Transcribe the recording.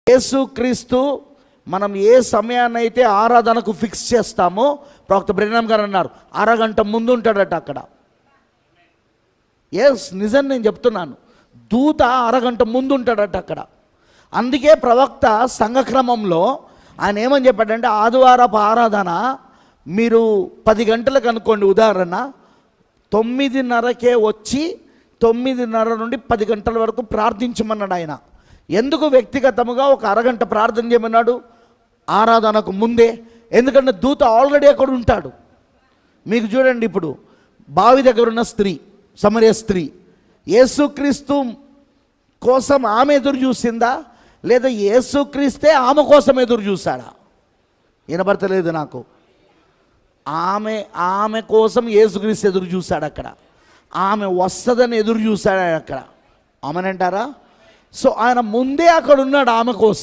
యేసుక్రీస్తు మనం ఏ సమయాన్నైతే ఆరాధనకు ఫిక్స్ చేస్తామో, ప్రవక్త బ్రెన్హాం గారు అన్నారు, అరగంట ముందు ఉంటాడట అక్కడ. నిజం నేను చెప్తున్నాను, దూత అరగంట ముందు ఉంటాడట అక్కడ. అందుకే ప్రవక్త సంఘక్రమంలో ఆయన ఏమని చెప్పాడంటే, ఆదివారపు ఆరాధన మీరు 10 గంటలకు అనుకోండి, ఉదాహరణ 9:30కే వచ్చి 9:30 నుండి 10 గంటల వరకు ప్రార్థించమన్నాడు ఆయన. ఎందుకు వ్యక్తిగతముగా ఒక అరగంట ప్రార్థన చేయమన్నాడు? ఆరాధనకు ముందే. ఎందుకంటే దూత ఆల్రెడీ అక్కడ ఉంటాడు. మీకు చూడండి, ఇప్పుడు బావి దగ్గర ఉన్న స్త్రీ, సమరయ స్త్రీ, యేసుక్రీస్తు కోసం ఆమె ఎదురు చూసిందా, లేదా యేసుక్రీస్తే ఆమె కోసం ఎదురు చూశాడా? వినబడతలేదు నాకు. ఆమె కోసం యేసుక్రీస్తు ఎదురు చూశాడు అక్కడ. ఆమె వస్తుందని ఎదురు చూశాడు అక్కడ. ఆమెనంటారా? సో ఆయన ముందే అక్కడ ఉన్నాడు ఆమె కోసం.